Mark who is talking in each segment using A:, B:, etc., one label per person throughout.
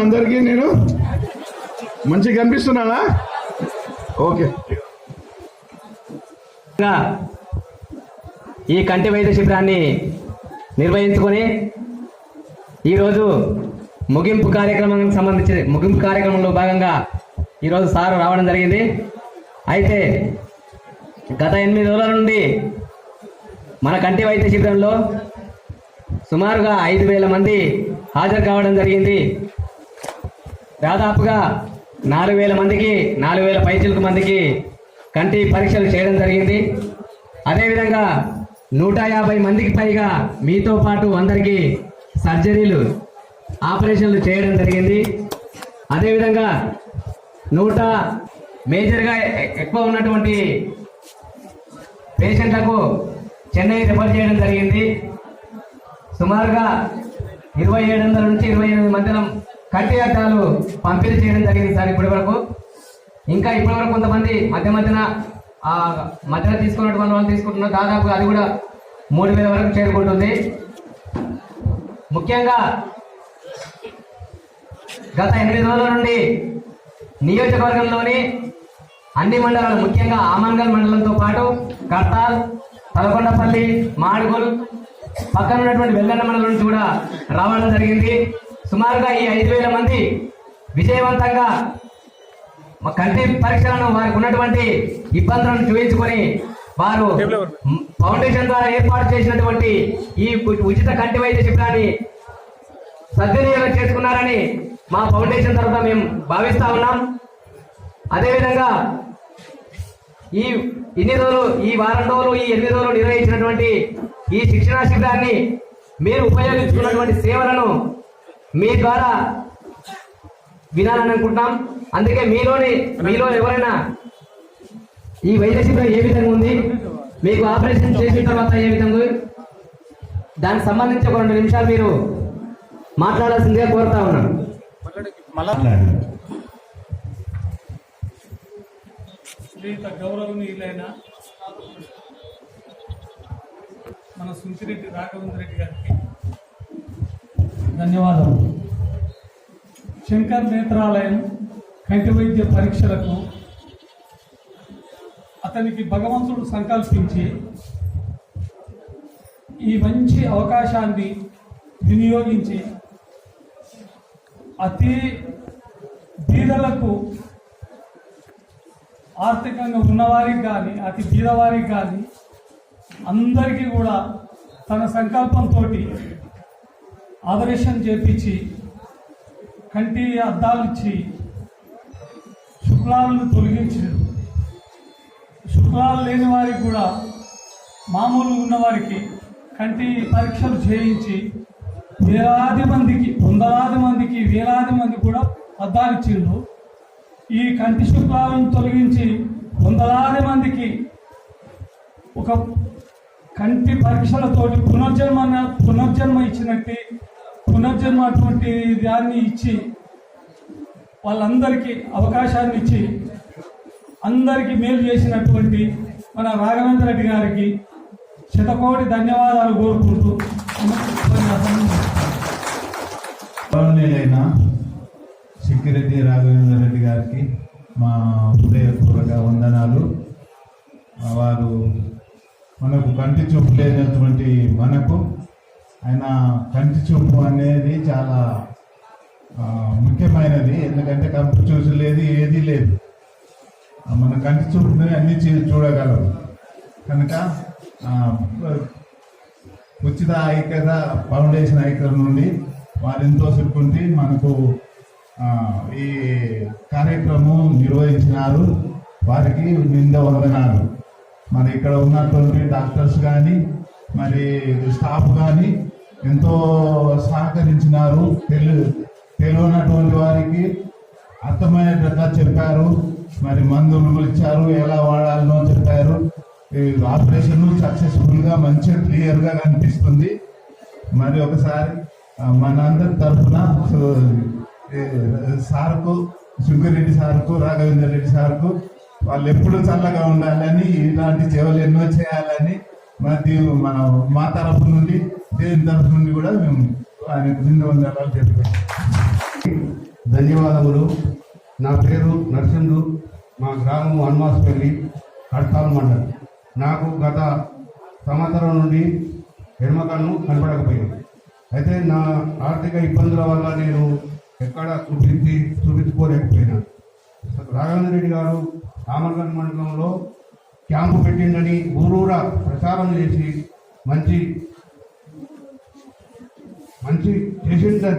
A: అందరికీ నేను మంచిగా కనిపిస్తున్నానా? ఓకే.
B: ఈ కంటి వైద్య శిబిరాన్ని నిర్వహించుకొని ఈరోజు ముగింపు కార్యక్రమంలో భాగంగా ఈరోజు సారు రావడం జరిగింది. అయితే గత 8 రోజుల నుండి మన కంటి వైద్య శిబిరంలో సుమారుగా 5,000 మంది హాజరు కావడం జరిగింది. దాదాపుగా 4,000 మందికి 4,000 పైచిలకు మందికి కంటి పరీక్షలు చేయడం జరిగింది. అదేవిధంగా 150 మందికి పైగా మీతో పాటు అందరికీ సర్జరీలు ఆపరేషన్లు చేయడం జరిగింది. అదేవిధంగా 100 మేజర్గా ఎక్కువ ఉన్నటువంటి పేషెంట్లకు చెన్నై రిఫర్ చేయడం జరిగింది. సుమారుగా 2,700 నుంచి 28 మంది కంటి అద్దాలు పంపిణీ చేయడం జరిగింది సార్. ఇప్పటి వరకు కొంతమంది మధ్యన తీసుకున్నటువంటి వాళ్ళు తీసుకుంటున్నారు. దాదాపుగా అది కూడా 3,000 వరకు చేరుకుంటుంది. ముఖ్యంగా గత 8 రోజుల నుండి నియోజకవర్గంలోని అన్ని మండలాలు, ముఖ్యంగా ఆమన్గల్ మండలంతో పాటు కర్తాల్, తలకొండపల్లి, మాడుగుల్, పక్కన ఉన్నటువంటి వెల్లన్న మండలం నుంచి కూడా రావడం జరిగింది. సుమారుగా ఈ 5,000 మంది విజయవంతంగా కంటి పరీక్షలను వారికి ఉన్నటువంటి ఇబ్బందులను చూపించుకొని వారు ఫౌండేషన్ ద్వారా ఏర్పాటు చేసినటువంటి ఈ ఉచిత కంటి వైద్య శిబిరాన్ని సద్వినియోగం చేసుకున్నారని మా ఫౌండేషన్ తరఫున మేము భావిస్తా ఉన్నాం. అదేవిధంగా ఈ వారం రోజులు, ఈ 8 రోజులు నిర్వహించినటువంటి ఈ శిక్షణా శిబిరాన్ని మీరు ఉపయోగించుకున్నటువంటి సేవలను మీ ద్వారా వినాలని అనుకుంటున్నాం. అందుకే మీలో ఎవరైనా ఈ వైద్య శిబిరం ఏ విధంగా ఉంది, మీకు ఆపరేషన్ చేసిన తర్వాత ఏ విధంగా, దానికి సంబంధించి ఒక 2 నిమిషాలు మీరు మాట్లాడాల్సిందిగా కోరుతా ఉన్నాను.
C: గౌరవనీయులైన మన సుంచిరెడ్డి రాఘవేంద్ర రెడ్డి గారికి ధన్యవాదాలు. శంకర్ నేత్రాలయం కంటి వైద్య పరీక్షలకు అతనికి భగవంతుడు సంకల్పించి ఈ మంచి అవకాశాన్ని వినియోగించి అతి బీదలకు, ఆర్థికంగా ఉన్నవారికి కానీ అతి బీదవారికి కానీ అందరికీ కూడా తన సంకల్పంతో ఆపరేషన్ చేపించి కంటి అద్దాలు ఇచ్చి శుక్లాలను తొలగించారు. శుక్లాలు లేని వారికి కూడా, మామూలు ఉన్నవారికి కంటి పరీక్షలు చేయించి వేలాది మందికి, వందలాది మందికి, వేలాది మంది కూడా అద్దాలు ఇచ్చిండ్రు. ఈ కంటి శుక్లాలను తొలగించి వందలాది మందికి ఒక కంటి పరీక్షలతోటి పునర్జన్మ ఇచ్చినట్టు, పునర్జన్మ అటువంటి దాన్ని ఇచ్చి వాళ్ళందరికీ అవకాశాన్ని ఇచ్చి అందరికీ మేలు చేసినటువంటి మన రాఘవేంద్ర రెడ్డి గారికి శతకోటి ధన్యవాదాలు కోరుకుంటూ
D: సిక్కిరెడ్డి రాఘవేంద్ర రెడ్డి గారికి మా హృదయపూర్వక వందనాలు. వారు మనకు కంటి చూపు లేనటువంటి మనకు ఆయన కంటి చూపు అనేది చాలా ముఖ్యమైనది. ఎందుకంటే కంటి చూసి లేదు, ఏది లేదు. మన కంటి చూపుని అన్ని చూడగలరు కనుక ఉచిత ఐక్యత ఫౌండేషన్ ఐక్యత నుండి వారు ఎంతో సిక్కుంటి మనకు ఈ కార్యక్రమం నిర్వహించినారు. వారికి నింద వందనాలు. మరి ఇక్కడ ఉన్నటువంటి డాక్టర్స్ కానీ, మరి స్టాఫ్ కానీ ఎంతో సహకరించినారు. తెలియనటువంటి వారికి అర్థమయ్యేటట్లా చెప్పారు. మరి మందులు ఇచ్చారు, ఎలా వాడాలనో చెప్పారు. ఆపరేషన్ సక్సెస్ఫుల్గా మంచిగా క్లియర్గా కనిపిస్తుంది. మరి ఒకసారి మనందరి తరఫున సార్కు, సుంకరెడ్డి సార్కు, రాఘవేంద్ర రెడ్డి సార్కు వాళ్ళు ఎప్పుడు చల్లగా ఉండాలని, ఇలాంటి సేవలు ఎన్నో చేయాలని మన మా తరఫు నుండి, దేవుని తరఫు నుండి కూడా మేము ఆయనకు నింద వందనాలు చెప్పుకుంటాం.
E: ధన్యవాదములు. నా పేరు నరసింహు, మా గ్రామం హనుమాస్పల్లి, కడతాల్ మండలం. నాకు గత సంవత్సరం నుండి ఎడమ కన్ను కనపడకపోయింది. అయితే నా ఆర్థిక ఇబ్బందుల వల్ల నేను ఎక్కడ చూపించుకోలేకపోయినా. రాఘవేంద్ర రెడ్డి గారు రామగఢ్ మండలంలో క్యాంపు పెట్టిందని ఊరూరా ప్రచారం చేసి మంచి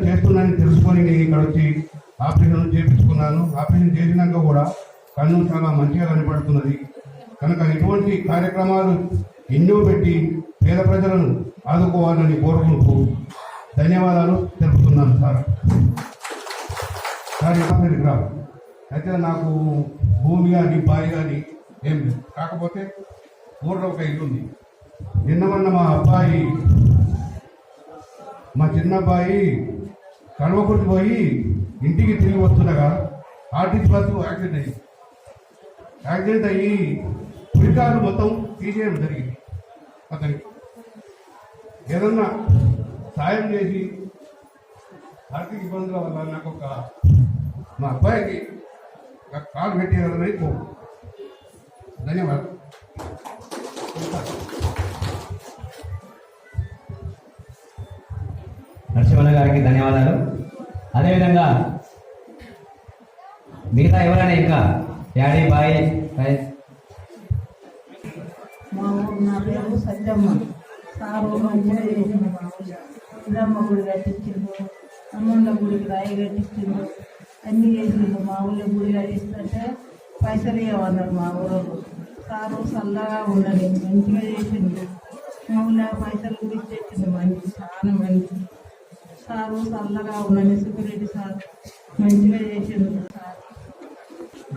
E: చేస్తున్నానని తెలుసుకొని నేను ఇక్కడ వచ్చి ఆపరేషన్ చేయించుకున్నాను. ఆపరేషన్ చేసినాక కూడా కన్ను చాలా మంచిగా కనపడుతున్నది. కనుక ఇటువంటి కార్యక్రమాలు ఎన్నో పెట్టి పేద ప్రజలను ఆదుకోవాలని కోరుకుంటూ ధన్యవాదాలు తెలుపుతున్నాను సార్. రావు అయితే నాకు భూమి కానీ బావి కానీ ఏం లేదు. కాకపోతే ఊళ్ళో ఒక ఇల్లు ఉంది. నిన్న మా చిన్న అబ్బాయి కడవకుర్తి పోయి ఇంటికి తిరిగి వస్తుండగా ఆర్టీసీ బస్సు యాక్సిడెంట్ అయ్యి పురికాలు మొత్తం తీసేయడం జరిగింది. అతనికి ఏదన్నా సాయం చేసి ఆర్థిక ఇబ్బందుల వల్ల నాకు మా అబ్బాయికి కాలు పెట్టేయాలని ధన్యవాదాలు.
B: నరసింహన్న గారికి ధన్యవాదాలు. అదేవిధంగా మిగతా ఎవరైనా ఇంకా యాడీ బాయ్
F: మా ఊరు నా పేరు సత్యమ్మ. సారు మంచిగా చేసిండు. మా ఊళ్ళో ఇదమ్మ గుడి కట్టించిండు, అమ్మన్న గుడికి రాయి కట్టించిండు, అన్నీ చేసిండు. మా ఊళ్ళో గుడి కట్టిస్తుంటే పైసలు ఇవ్వమన్నారు మా ఊరు. సారు చల్లగా ఉండని మంచిగా చేసిండు. మా ఊళ్ళో పైసలు గురించి తెచ్చిండు మంచి, చాలా మంచి. సారు చల్లగా ఉండని సుబ్బిరెడ్డి సార్ మంచిగా చేసిండు. సార్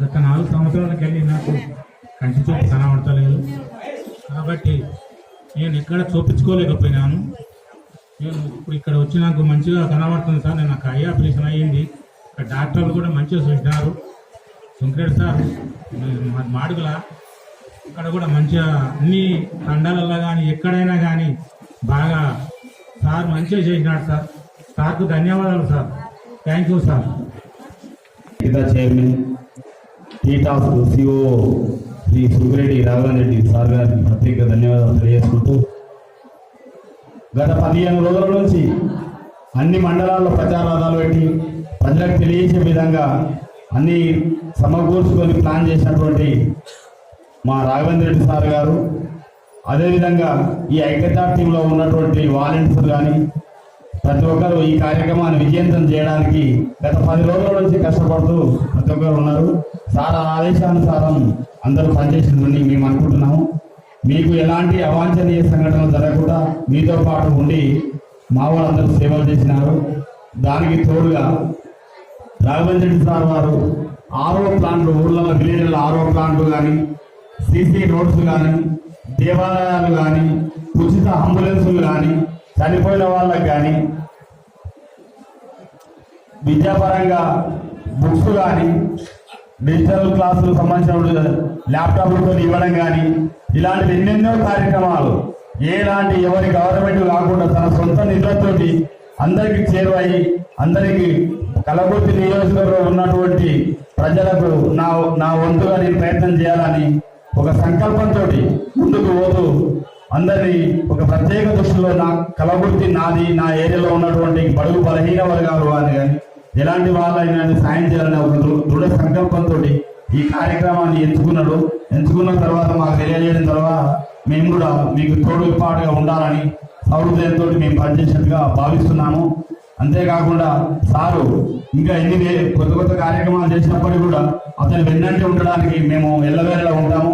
C: గత 4 సంవత్సరాలకు వెళ్ళి నాకు కంటి చూపు కనబడతలేదు. కాబట్టి నేను ఎక్కడ చూపించుకోలేకపోయినాను. నేను ఇప్పుడు ఇక్కడ వచ్చి నాకు మంచిగా కనబడుతుంది సార్. నేను నాకు ఐ ఆపరేషన్ అయ్యింది. ఇక్కడ డాక్టర్లు కూడా మంచిగా చూసినారు. సుంకరెడ్డి సార్ మాడుగుల ఇక్కడ కూడా మంచిగా అన్ని తండాలలో కానీ ఎక్కడైనా కానీ బాగా సార్ మంచిగా చేసినాడు సార్. సార్కు ధన్యవాదాలు sir. Thank you sir.
G: Chairman టీటాస్ సిఓ శ్రీ సుబ్బిరెడ్డి రాఘవేంద్ర రెడ్డి సార్ గారికి ప్రత్యేక ధన్యవాదాలు తెలియజేసుకుంటూ, గత 15 రోజుల నుంచి అన్ని మండలాల్లో ప్రచారాలు పెట్టి ప్రజలకు తెలియజేసే విధంగా అన్ని సమకూర్చుకొని ప్లాన్ చేసినటువంటి మా రాఘవేంద్ర రెడ్డి సార్ గారు, అదేవిధంగా ఈ ఐక్యతా టీంలో ఉన్నటువంటి వాలంటీర్స్ కానీ ప్రతి ఒక్కరు ఈ కార్యక్రమాన్ని విజయవంతం చేయడానికి గత 10 రోజుల నుంచి కష్టపడుతూ ప్రతి ఒక్కరు ఉన్నారు. సార్ ఆదేశానుసారం అందరూ పనిచేసిందని మేము అనుకుంటున్నాము. మీకు ఎలాంటి అవాంఛనీయ సంఘటనలు జరగకుండా మీతో పాటు ఉండి మా వాళ్ళందరూ సేవలు చేసినారు. దానికి తోడుగా రాఘవేంద్ర రెడ్డి సార్ వారు ఆరో ప్లాంట్లు, ఊళ్ళలో విలేజ్లలో ఆరో ప్లాంట్లు కానీ, సీసీ రోడ్స్ కానీ, దేవాలయాలు కానీ, ఉచిత అంబులెన్సులు కానీ, చనిపోయిన వాళ్ళకి కానీ, విద్యాపరంగా బుక్స్ కానీ, డిజిటల్ క్లాసులకు సంబంధించిన ల్యాప్టాప్లతో ఇవ్వడం కానీ, ఇలాంటి ఎన్నెన్నో కార్యక్రమాలు ఎలాంటి ఎవరి గవర్నమెంట్ కాకుండా తన సొంత నిధులతోటి అందరికీ చేరువయ్యి అందరికీ కలగుర్తి నియోజకవర్గంలో ఉన్నటువంటి ప్రజలకు నా వంతుగా నేను ప్రయత్నం చేయాలని ఒక సంకల్పంతో ముందుకు పోతూ అందరినీ ఒక ప్రత్యేక దృష్టిలో నా కలగుర్తి నాది, నా ఏరియాలో ఉన్నటువంటి బడుగు బలహీన వర్గాలు అని కానీ ఎలాంటి వాళ్ళైనా సాయం చేయాలని ఒక దృఢ సంకల్పంతో ఈ కార్యక్రమాన్ని ఎంచుకున్న తర్వాత మాకు తెలియజేయడం తర్వాత మేము కూడా మీకు తోడుపాటుగా ఉండాలని సౌహృదయంతో మేము పనిచేసినట్టుగా భావిస్తున్నాము. అంతేకాకుండా సారు ఇంకా ఎన్ని కొత్త కార్యక్రమాలు చేసినప్పటికీ కూడా అతను వెన్నంటి ఉండడానికి మేము ఎల్లవేళలా ఉంటాము.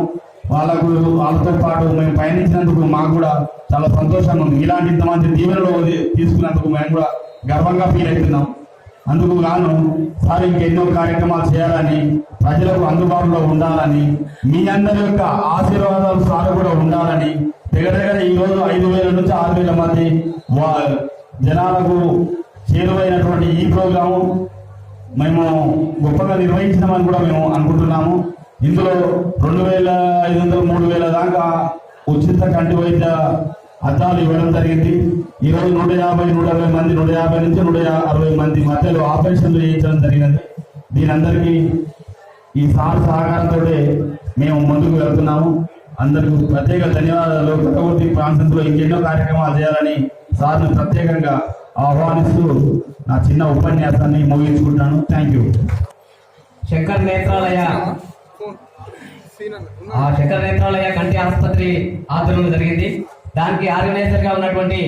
G: వాళ్ళతో పాటు మేము పయనించినందుకు మాకు కూడా చాలా సంతోషంగా ఉంది. ఇలాంటి ఇంతమంది దీవెనలో తీసుకున్నందుకు మేము కూడా గర్వంగా ఫీల్ అవుతున్నాం. అందుకు గాను సార్ ఇంకెన్నో కార్యక్రమాలు చేయాలని, ప్రజలకు అందుబాటులో ఉండాలని, మీ అందరి యొక్క ఆశీర్వాదాలు సార్ కూడా ఉండాలని, దగ్గర ఈ రోజు 5,000 నుంచి 6,000 మంది జనాలకు చేరువైనటువంటి ఈ ప్రోగ్రాము మేము గొప్పగా నిర్వహించినామని కూడా మేము అనుకుంటున్నాము. ఇందులో 2,500, 3,000 దాకా ఉచిత కంటి వైద్య అద్దాలు ఇవ్వడం జరిగింది. ఈరోజు 150, 160 మంది, 150 నుంచి 160 మంది మధ్యలో ఆపరేషన్లు చేయించడం జరిగినది. దీనందరికీ ఈ సార్ సహకారంతో మేము ముందుకు వెళ్తున్నాము. అందరికీ ప్రత్యేక ధన్యవాదాలు. గతవర్తి ప్రాంతంలో ఇంకెన్నో కార్యక్రమాలు చేయాలని సార్ను ప్రత్యేకంగా ఆహ్వానిస్తూ నా చిన్న ఉపన్యాసాన్ని ముగించుకుంటాను. Thank you.
B: శంకర్ నేత్రాలయ కంటి ఆసుపత్రి ఆధ్వర్యంలో జరిగింది. దానికి ఆర్గనైజర్ గా ఉన్నటువంటి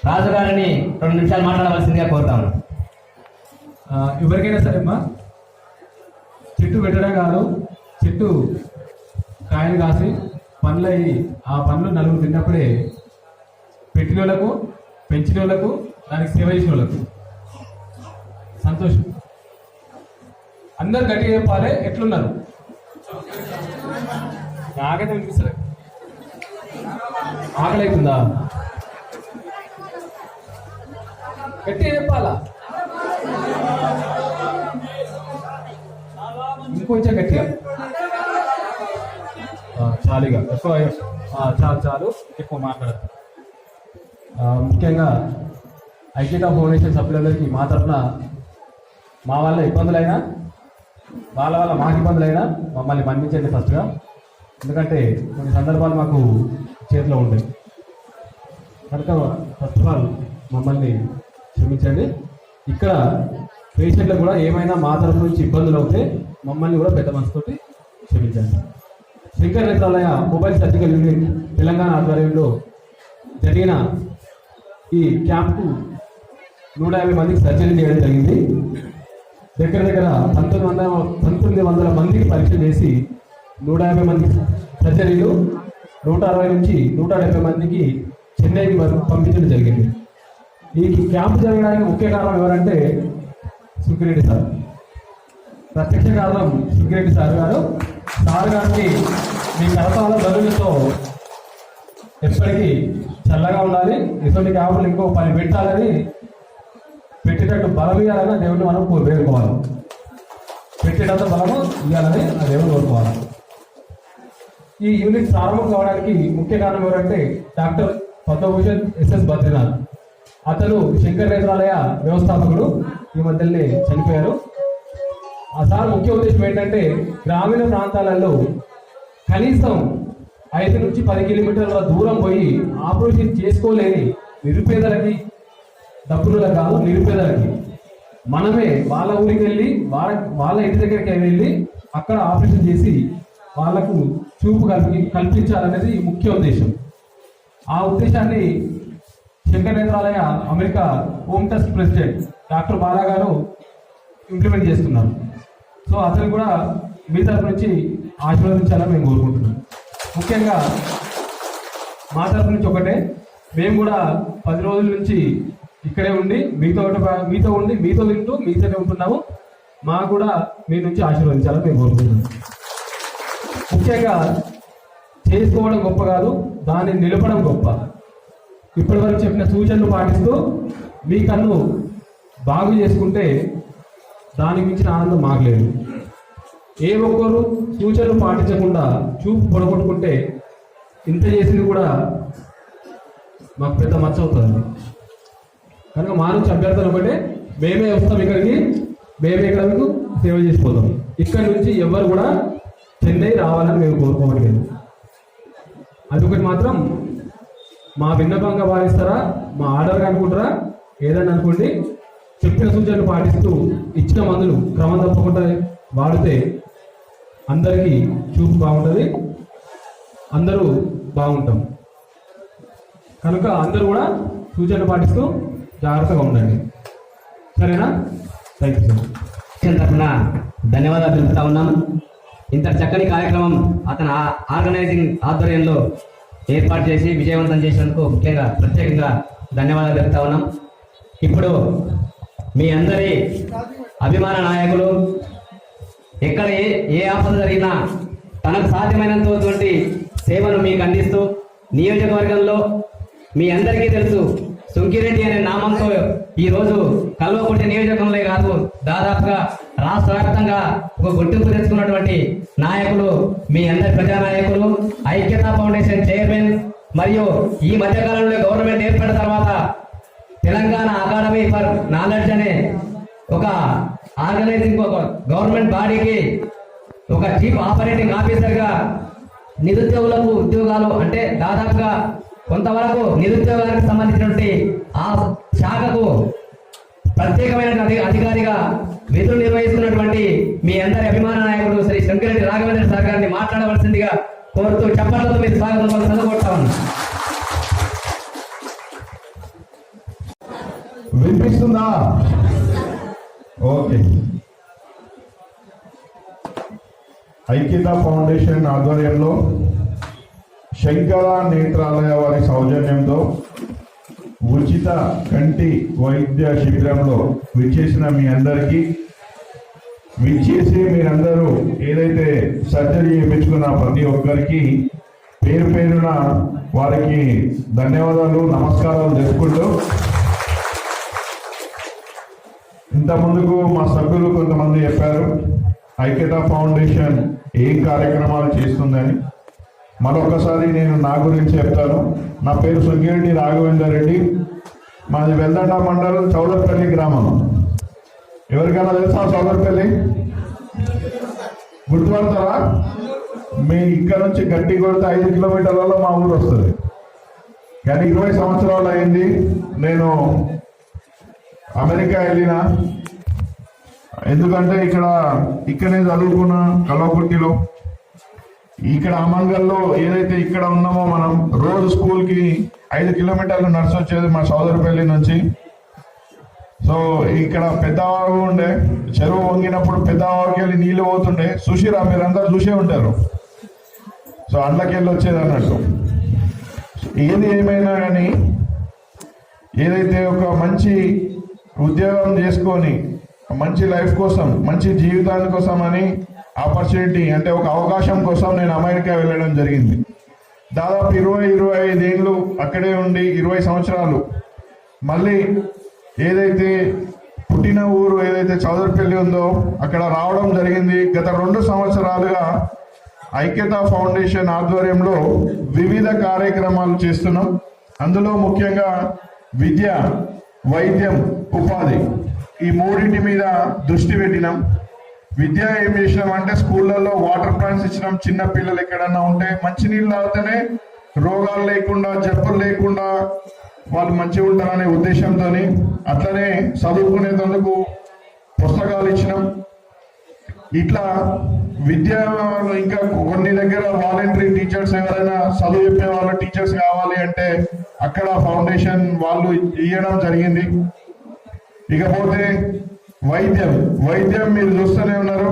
B: రాజు గారిని 2 నిమిషాలు మాట్లాడవలసిందిగా కోరుతాను.
H: ఎవరికైనా సరే అమ్మా, చెట్టు పెట్టడం కాదు, చెట్టు కాయలు కాసి పండ్లు అయ్యి ఆ పండ్లు నలుగురు తిన్నప్పుడే పెట్టిన వాళ్ళకు, పెంచిన వాళ్ళకు, దానికి సేవ చేసిన వాళ్ళకు సంతోషం. అందరు గట్టిగా చెప్పాలి. ఎట్లున్నారు? నాకైతే వినిపిస్తుంది. ఆకలి అవుతుందా? గట్టిగా చెప్పాలా? ఇంకొంచెం గట్టిగా. చాలుగా ఎక్కువ చాలు ఎక్కువ మాట్లాడదు. ముఖ్యంగా ఐక్యతా ఫౌండేషన్ సభ్యులందరికీ మా తరఫున మా వల్ల ఇబ్బందులైనా, వాళ్ళ వల్ల మాకు ఇబ్బందులైనా మమ్మల్ని మన్నించండి ఫస్ట్గా. ఎందుకంటే కొన్ని సందర్భాలు మాకు చేతిలో ఉంటాయి కనుక ఫస్ట్ ఆఫ్ ఆల్ మమ్మల్ని క్షమించండి. ఇక్కడ పేషెంట్లకు కూడా ఏమైనా మా తరఫు నుంచి ఇబ్బందులు అవుతే మమ్మల్ని కూడా పెద్ద మనసుతోటి క్షమించండి. Shankar Nethralaya mobile surgical unit Telangana ఆధ్వర్యంలో జరిగిన ఈ క్యాంపు 150 మందికి సర్జరీ చేయడం జరిగింది. దగ్గర 1900 మందికి పరీక్ష చేసి 150 మంది సర్జరీలు, 160 నుంచి 170 మందికి చెన్నైకి పంపించడం జరిగింది. ఈ క్యాంపు జరగడానికి ముఖ్య కారణం ఎవరంటే సుగ్గిరెడ్డి సార్. ప్రత్యక్ష కారణం సుగ్గిరెడ్డి సార్ గారికి మీ కరతాల బదులతో ఎప్పటికీ చల్లగా ఉండాలి. ఇటువంటి క్యాంపులు ఇంకో 10 పెట్టాలని, పెట్టేటట్టు బలం ఇవ్వాలని ఆ దేవుడిని మనం వేడుకోవాలి. పెట్టేటంత బలము ఇవ్వాలని ఆ దేవుడిని కోరుకోవాలి. ఈ యూనిట్ ప్రారంభం కావడానికి ముఖ్య కారణం ఎవరంటే డాక్టర్ పద్మభూషణ్ ఎస్ఎస్ బద్రీనాథ్. అతను శంకర్ నేత్రాలయ వ్యవస్థాపకుడు. ఈ మధ్యనే చనిపోయారు. ఆ సార్ ముఖ్య ఉద్దేశం ఏంటంటే గ్రామీణ ప్రాంతాలలో కనీసం 5 నుంచి 10 కిలోమీటర్ల దూరం పోయి ఆపరేషన్ చేసుకోలేని నిరుపేదలకి, డబ్బులకు కాదు నిరుపేదలకి మనమే వాళ్ళ ఊరికి వెళ్ళి వాళ్ళ ఇంటి దగ్గరికి వెళ్ళి అక్కడ ఆపరేషన్ చేసి వాళ్లకు చూపు కల్పించాలనేది ముఖ్య ఉద్దేశం. ఆ ఉద్దేశాన్ని Shankar Nethralaya America home trust president doctor Bala గారు ఇంప్లిమెంట్ చేస్తున్నారు. సో అతను కూడా మీ తరఫు నుంచి ఆశీర్వదించాలని మేము కోరుకుంటున్నాం. ముఖ్యంగా మా తరఫు నుంచి ఒకటే, మేము కూడా 10 రోజుల నుంచి ఇక్కడే ఉండి మీతో ఉండి మీతో తింటూ మీతోనే ఉంటున్నాము. మాకు కూడా మీ నుంచి ఆశీర్వదించాలని మేము కోరుకుంటున్నాం. ముఖ్యంగా చేసుకోవడం గొప్ప కాదు, దాన్ని నిలపడం గొప్ప. ఇప్పటి వరకు చెప్పిన సూచనలు పాటిస్తూ మీ కన్ను బాగు చేసుకుంటే దానికి మించిన ఆనందం మాకు లేదు. ఏ ఒక్కరు సూచనలు పాటించకుండా చూపు పొడగొట్టుకుంటే ఇంత చేసింది కూడా మాకు పెద్ద మచ్చ అవుతుంది. కనుక మా నుంచి అభ్యర్థులు ఒకటే, మేమే వస్తాం ఇక్కడికి, మేమే ఇక్కడ మీకు సేవ చేసిపోతాం. ఇక్కడి నుంచి ఎవరు కూడా చెన్నై రావాలని మేము కోరుకోవట్లేదు. అదొకటి మాత్రం మా విన్నపంగా భావిస్తారా, మా ఆర్డర్గా అనుకుంటారా, ఏదైనా అనుకోండి. చెప్పిన సూచనలు పాటిస్తూ ఇచ్చిన మందులు క్రమం తప్పకుండా వాడితే అందరికీ చూపు బాగుంటుంది, అందరూ బాగుంటాం. కనుక అందరూ కూడా సూచనలు పాటిస్తూ జాగ్రత్తగా ఉండండి. సరేనా? Thank you sir.
B: తరఫున ధన్యవాదాలు తెలుపుతా ఉన్నాం. ఇంత చక్కని కార్యక్రమం అతను ఆర్గనైజింగ్ ఆధ్వర్యంలో ఏర్పాటు చేసి విజయవంతం చేసినందుకు ముఖ్యంగా ప్రత్యేకంగా ధన్యవాదాలు తెలుపుతా ఉన్నాం. ఇప్పుడు మీ అందరి అభిమాన నాయకులు ఎక్కడ ఏ ఆపద జరిగినా తనకు సాధ్యమైనంతటువంటి సేవను మీకు అందిస్తూ నియోజకవర్గంలో మీ అందరికీ తెలుసు సుంకిరెడ్డి అనే నామంతో ఈరోజు కల్వకుర్తి నియోజకవర్గంలో కాదు దాదాపుగా రాష్ట్ర వ్యాప్తంగా ఒక గుర్తింపు తెచ్చుకున్నటువంటి నాయకులు మీ అందరి ప్రజానాయకులు, ఐక్యతా ఫౌండేషన్ చైర్మన్ మరియు ఈ మధ్యకాలంలో గవర్నమెంట్ ఏర్పడిన తర్వాత తెలంగాణ అకాడమీ ఫర్ నాలెడ్జ్ అనే ఒక ఆర్గనైజింగ్ ఒక గవర్నమెంట్ బాడీకి ఒక చీఫ్ ఆపరేటింగ్ ఆఫీసర్గా నిరుద్యోగులకు ఉద్యోగాలు అంటే దాదాపుగా కొంతవరకు నిరుద్యోగానికి సంబంధించినటువంటి ఆ శాఖకు ప్రత్యేకమైన అధికారిగా విధులు నిర్వహిస్తున్నటువంటి మీ అందరి అభిమాన నాయకుడు శ్రీ శంకరెడ్డి రాఘవేంద్ర సార్ గారిని మాట్లాడవలసిందిగా కోరుతూ చప్పట్లతో మీరు స్వాగతం చదవగొట్టామని.
A: వినిపిస్తుందా? ఓకే. ఐక్యతా ఫౌండేషన్ ఆధ్వర్యంలో శంకర నేత్రాలయ వారి సౌజన్యంతో ఉచిత కంటి వైద్య శిబిరంలో విచ్చేసిన మీ అందరికీ, విచ్చేసి మీరందరూ ఏదైతే సర్జరీ చేయించుకున్న ప్రతి ఒక్కరికి పేరు పేరున వారికి ధన్యవాదాలు, నమస్కారాలు తెలుపుకుంటూ, ఇంత ముందుకు మా సభ్యులు కొంతమంది చెప్పారు ఐక్యతా ఫౌండేషన్ ఏం కార్యక్రమాలు చేస్తుందని. మరొకసారి నేను నా గురించి చెప్తాను. నా పేరు సుంగిరెడ్డి రాఘవేందర్ రెడ్డి. మాది వెల్దండ మండలం చౌదర్పల్లి గ్రామం. ఎవరికైనా తెలుసా చౌదర్పల్లి? గుర్తుపడతారా? మీ ఇక్కడ నుంచి గట్టి కొడితే 5 కిలోమీటర్లలో మా ఊరు వస్తుంది. కానీ 20 సంవత్సరాలు అయింది నేను అమెరికా వెళ్ళిన. ఎందుకంటే ఇక్కడే చదువుకున్నా కల్వకుర్తిలో. ఇక్కడ అమంగల్లో ఏదైతే ఇక్కడ ఉన్నామో మనం రోజు స్కూల్కి 5 కిలోమీటర్లు నడిచి వచ్చేది మా సోదరపల్లి నుంచి. సో ఇక్కడ పెద్దవారు ఉండే చెరువు వంగినప్పుడు పెద్దవారికి వెళ్ళి నీళ్ళు పోతుండే చూసిరా, మీరందరూ చూసే ఉంటారు. సో అందులోకెళ్ళి వచ్చేది అన్నట్టు. ఏది ఏమైనా కానీ ఏదైతే ఒక మంచి ఉద్యోగం చేసుకొని మంచి లైఫ్ కోసం, మంచి జీవితాని కోసం అని ఆపర్చునిటీ అంటే ఒక అవకాశం కోసం నేను అమెరికా వెళ్ళడం జరిగింది. దాదాపు 20-25 ఏళ్ళు అక్కడే ఉండి 20 సంవత్సరాలు మళ్ళీ ఏదైతే పుట్టిన ఊరు ఏదైతే చౌదర్పల్లి ఉందో అక్కడ రావడం జరిగింది. గత 2 సంవత్సరాలుగా ఐక్యతా ఫౌండేషన్ ఆధ్వర్యంలో వివిధ కార్యక్రమాలు చేస్తున్నాం. అందులో ముఖ్యంగా విద్య, వైద్యం, ఉపాధి ఈ మూడింటి మీద దృష్టి పెట్టినాం. విద్య ఏం చేసినాం అంటే స్కూళ్ళల్లో వాటర్ ప్లాంట్స్ ఇచ్చినాం. చిన్న పిల్లలు ఎక్కడన్నా ఉంటే మంచినీళ్ళు తాగితేనే రోగాలు లేకుండా, జబ్బులు లేకుండా వాళ్ళు మంచిగా ఉంటారనే ఉద్దేశంతో అట్లనే చదువుకునేందుకు పుస్తకాలు ఇచ్చినాం. ఇట్లా విద్యలో ఇంకా కొన్ని దగ్గర వాలంటరీ టీచర్స్ ఎవరైనా చదువు చెప్పే వాళ్ళ టీచర్స్ కావాలి అంటే అక్కడ ఫౌండేషన్ వాళ్ళు ఇవ్వడం జరిగింది. ఇకపోతే వైద్యం మీరు చూస్తూనే ఉన్నారు.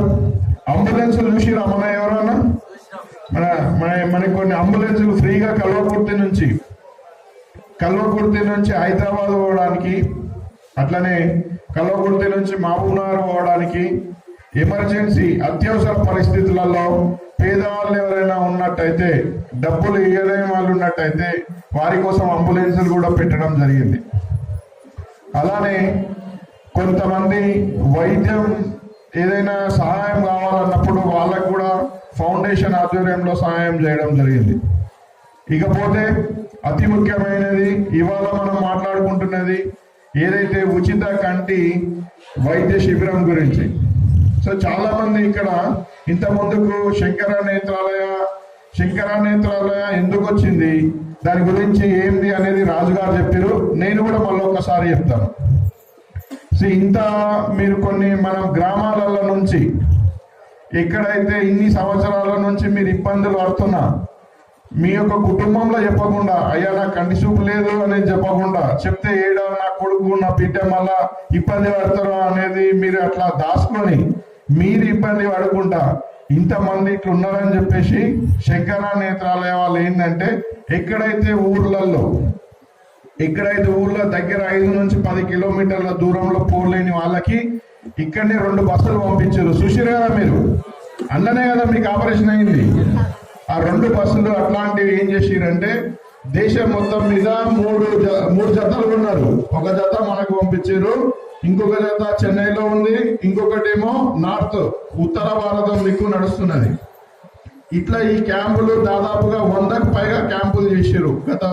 A: అంబులెన్సులు చూసిరా మన ఎవరన్నా? మనకి కొన్ని అంబులెన్సులు ఫ్రీగా కల్వకుర్తి నుంచి హైదరాబాద్ పోవడానికి, అట్లనే కల్వకుర్తి నుంచి మహబూబ్నగర్ పోవడానికి, ఎమర్జెన్సీ అత్యవసర పరిస్థితులలో పేదవాళ్ళు ఎవరైనా ఉన్నట్టయితే, డబ్బులు ఇవ్వలేని వాళ్ళు ఉన్నట్టయితే వారి కోసం అంబులెన్సులు కూడా పెట్టడం జరిగింది. అలానే కొంతమంది వైద్యం ఏదైనా సహాయం కావాలన్నప్పుడు వాళ్ళకు కూడా ఫౌండేషన్ ఆధ్వర్యంలో సహాయం చేయడం జరిగింది. ఇకపోతే అతి ముఖ్యమైనది ఇవాళ మనం మాట్లాడుకుంటున్నది ఏదైతే ఉచిత కంటి వైద్య శిబిరం గురించి. సో చాలా మంది ఇక్కడ ఇంత ముందుకు శంకర నేత్రాలయ ఎందుకు వచ్చింది, దాని గురించి ఏంది అనేది రాజుగారు చెప్పారు. నేను కూడా మళ్ళీ ఒకసారి చెప్తాను. సో ఇంత మీరు కొన్ని మనం గ్రామాలలో నుంచి ఎక్కడైతే ఇన్ని సంవత్సరాల నుంచి మీరు ఇబ్బందులు పడుతున్నా మీ యొక్క కుటుంబంలో చెప్పకుండా, అయ్యా నాకు కంటి చూపు లేదు అనేది చెప్పకుండా, చెప్తే ఏడా నా కొడుకు నా బిడ్డ మళ్ళా ఇబ్బంది పడతారు అనేది మీరు అట్లా దాచుకొని మీరు ఇబ్బంది పడకుండా ఇంతమంది ఇట్లా ఉన్నారని చెప్పేసి శంకర నేత్రాలయ వాళ్ళు ఏంటంటే ఎక్కడైతే ఊర్లలో దగ్గర 5 నుంచి 10 కిలోమీటర్ల దూరంలో పోలేని వాళ్ళకి ఇక్కడనే 2 బస్సులు పంపించారు. చూసిరే కదా మీరు, అందులోనే కదా మీకు ఆపరేషన్ అయింది. ఆ 2 బస్సులు అట్లాంటివి ఏం చేసిరంటే దేశం మొత్తం మీద 3 జతలు ఉన్నారు. ఒక జత మనకు పంపించారు, ఇంకొక జత చెన్నైలో ఉంది, ఇంకొకటేమో నార్త్ ఉత్తర భారతం దిక్కు నడుస్తున్నది. ఇట్లా ఈ క్యాంపులు దాదాపుగా 100కు పైగా క్యాంపులు చేశారు గత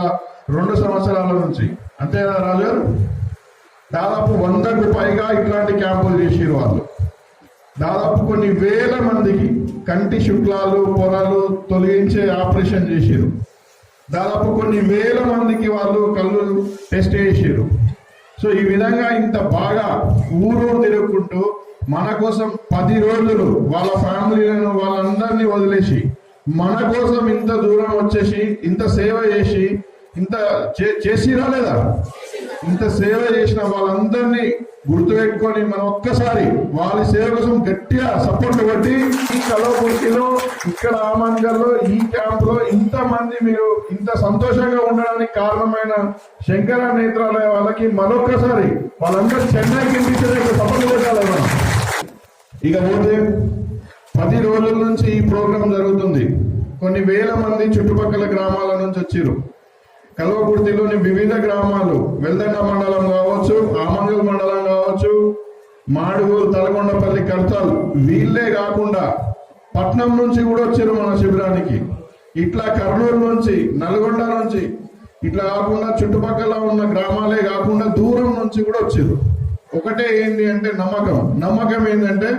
A: 2 సంవత్సరాల నుంచి. అంతేనా రాజు గారు? దాదాపు 100కు పైగా ఇట్లాంటి క్యాంపులు చేశారు వాళ్ళు. దాదాపు కొన్ని వేల మందికి కంటి శుక్లాలు పొరలు తొలగించే ఆపరేషన్ చేశారు. దాదాపు కొన్ని వేల మందికి వాళ్ళు కళ్ళు టెస్ట్ చేశారు. సో ఈ విధంగా ఇంత బాగా ఊరు తిరుగుకుంటూ మన కోసం 10 రోజులు వాళ్ళ ఫ్యామిలీలను వాళ్ళందరినీ వదిలేసి మన కోసం ఇంత దూరం వచ్చేసి ఇంత సేవ చేసి ఇంత చేసిరా లేదా? ఇంత సేవ చేసిన వాళ్ళందరినీ గుర్తుపెట్టుకొని మనం ఒక్కసారి వాళ్ళ సేవ కోసం గట్టిగా సపోర్ట్ కొట్టి ఈ కలవకుర్తిలో ఇక్కడ ఆమంగల్లో ఈ క్యాంపులో ఇంతమంది మీరు ఇంత సంతోషంగా ఉండడానికి కారణమైన శంకర నేత్రాలయ వాళ్ళకి మరొక్కసారి వాళ్ళందరూ చెన్నైకి ఇంటించడానికి సపోర్ట్ కొట్టాలి మనం. ఇక పోతే 10 రోజుల నుంచి ఈ ప్రోగ్రాం జరుగుతుంది. కొన్ని వేల మంది చుట్టుపక్కల గ్రామాల నుంచి వచ్చారు. కల్వకుర్తిలోని వివిధ గ్రామాలు, వెల్దండ మండలం కావచ్చు, ఆమంగల్ మండలం కావచ్చు, మాడుగులు, తలకొండపల్లి, కర్తాల్, వీళ్ళే కాకుండా పట్నం నుంచి కూడా వచ్చారు మన శిబిరానికి. ఇట్లా కర్నూలు నుంచి, నల్గొండ నుంచి, ఇట్లా కాకుండా చుట్టుపక్కల ఉన్న గ్రామాలే కాకుండా దూరం నుంచి కూడా వచ్చారు. ఒకటే ఏంటి అంటే నమ్మకం ఏంటంటే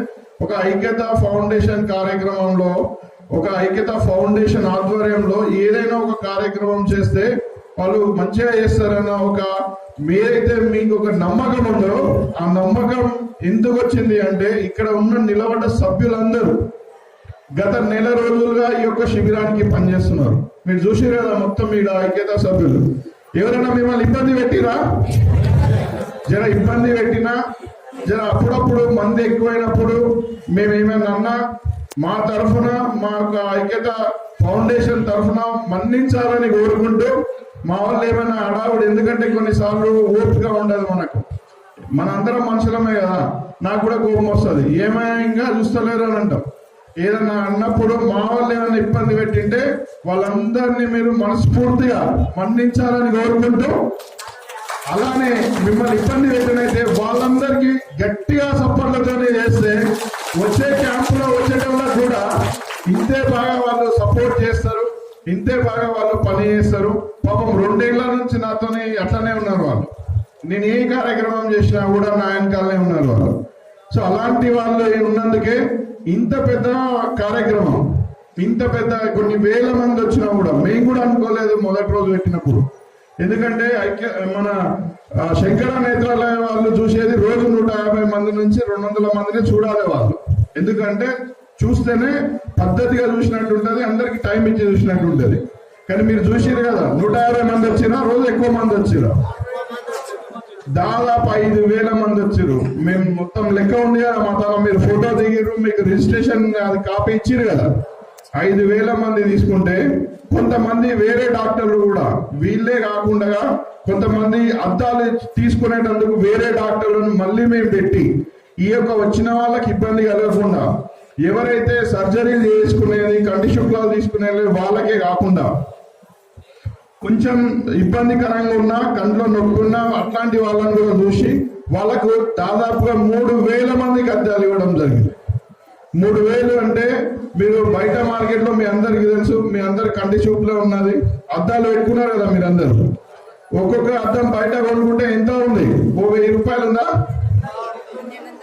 A: ఒక ఐక్యత ఫౌండేషన్ కార్యక్రమంలో, ఒక ఐక్యత ఫౌండేషన్ ఆధ్వర్యంలో ఏదైనా ఒక కార్యక్రమం చేస్తే వాళ్ళు మంచిగా చేస్తారన్న ఒక మీరైతే మీకు ఒక నమ్మకం ఉందో ఆ నమ్మకం ఎందుకు వచ్చింది అంటే ఇక్కడ ఉన్న నిలబడ్డ సభ్యులందరూ గత నెల రోజులుగా ఈ యొక్క శిబిరానికి పనిచేస్తున్నారు. మీరు చూసారు కదా మొత్తం మీ ఐక్యత సభ్యులు. ఎవరైనా మిమ్మల్ని ఇబ్బంది పెట్టిరా? జర ఇబ్బంది పెట్టినా, జర అప్పుడప్పుడు మంది ఎక్కువైనప్పుడు మేమేమైనా అన్నా మా తరఫున, మా యొక్క ఐక్యత ఫౌండేషన్ తరఫున మన్నించాలని కోరుకుంటూ, మా వాళ్ళు ఏమైనా అడావుడు, ఎందుకంటే కొన్నిసార్లు ఓపిక ఉండదు మనకు, మనందరం మనుషులమే కదా, నాకు కూడా కోపం వస్తుంది, ఏమైనా ఇంకా చూస్తలేరు అని అంటాం. ఏదన్నా అన్నప్పుడు మా వాళ్ళు ఏమైనా ఇబ్బంది పెట్టింటే వాళ్ళందరినీ మీరు మనస్ఫూర్తిగా మన్నించాలని కోరుకుంటూ, అలానే మిమ్మల్ని ఇబ్బంది పెట్టినైతే వాళ్ళందరికీ గట్టిగా సపోర్ట్లతోనే చేస్తే వచ్చే క్యాంపులో వచ్చేటప్పుడు కూడా ఇంతే బాగా వాళ్ళు సపోర్ట్ చేస్తారు, ఇంతే బాగా వాళ్ళు పని చేస్తారు. పాపం 2 ఏళ్ల నుంచి నాతోనే అట్లనే ఉన్నారు వాళ్ళు. నేను ఏ కార్యక్రమం చేసినా కూడా నా వెనకాలనే ఉన్నారు వాళ్ళు. సో అలాంటి వాళ్ళు ఉన్నందుకే ఇంత పెద్ద కార్యక్రమం, ఇంత పెద్ద కొన్ని వేల మంది వచ్చినా కూడా మేము కూడా అనుకోలేదు మొదటి రోజు పెట్టినప్పుడు. ఎందుకంటే మన శంకర నేత్రాలయ వాళ్ళు చూసేది రోజు 150 మంది నుంచి 200 మందిని చూడాలి వాళ్ళు. ఎందుకంటే చూస్తేనే పద్ధతిగా చూసినట్టు ఉంటుంది, అందరికి టైం ఇచ్చి చూసినట్టు ఉంటుంది. కానీ మీరు చూసారు కదా 150 మంది వచ్చినా, రోజు ఎక్కువ మంది వచ్చిరా, దాదాపు 5,000 మంది వచ్చారు. మేము మొత్తం లెక్క ఉంది కదా మా తన, మీరు ఫోటో దిగిరు, మీకు రిజిస్ట్రేషన్ అది కాపీ ఇచ్చిరు కదా. 5,000 మంది తీసుకుంటే కొంతమంది వేరే డాక్టర్లు కూడా, వీళ్ళే కాకుండా కొంతమంది అద్దాలు తీసుకునేటందుకు వేరే డాక్టర్లను మళ్ళీ మేము పెట్టి ఈ యొక్క వచ్చిన వాళ్ళకి ఇబ్బంది కలగకుండా, ఎవరైతే సర్జరీలు చేసుకునేది, కంటి శుక్లాలు తీసుకునేది వాళ్ళకే కాకుండా కొంచెం ఇబ్బందికరంగా ఉన్నా, కంట్లో నొక్కున్నా అట్లాంటి వాళ్ళని కూడా చూసి వాళ్ళకు దాదాపుగా 3,000 మందికి అద్దాలు ఇవ్వడం జరిగింది. 3,000 అంటే మీరు బయట మార్కెట్లో మీ అందరికి తెలుసు, మీ అందరి కంటి చూపులో ఉన్నది, అద్దాలు పెట్టుకున్నారు కదా మీరందరూ. ఒక్కొక్క అద్దం బయట కొనుక్కుంటే ఎంత ఉంది? 1,000 రూపాయలు ఉందా?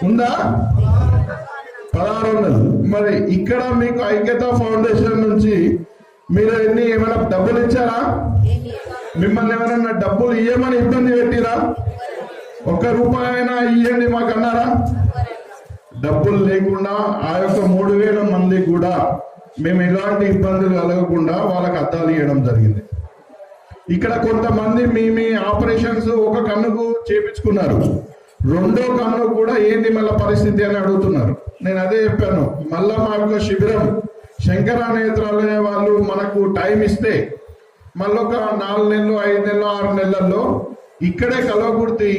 A: 1,600. మరి ఇక్కడ మీకు ఐక్యత ఫౌండేషన్ నుంచి మీరు ఏమైనా డబ్బులు ఇచ్చారా? మిమ్మల్ని ఎవరైనా డబ్బులు ఇవ్వమని ఇబ్బంది పెట్టిరా? 1 రూపాయి అయినా ఇవ్వండి మాకు అన్నారా? డబ్బులు లేకుండా ఆ యొక్క 3,000 మంది కూడా మేము ఎలాంటి ఇబ్బందులు కలగకుండా వాళ్ళకి అద్దాలు ఇవ్వడం జరిగింది. ఇక్కడ కొంతమంది మీ ఆపరేషన్స్ ఒక కన్నుకు చేపించుకున్నారు, 2వ కన్ను కూడా ఏంటి మళ్ళీ పరిస్థితి అని అడుగుతున్నారు. నేను అదే చెప్పాను, మళ్ళా మా యొక్క శిబిరం శంకర నేత్రాలయ వాళ్ళు మనకు టైం ఇస్తే మళ్ళొక 4 నెలలు, 5 నెలలు, 6 నెలల్లో ఇక్కడే కల్వకుర్తి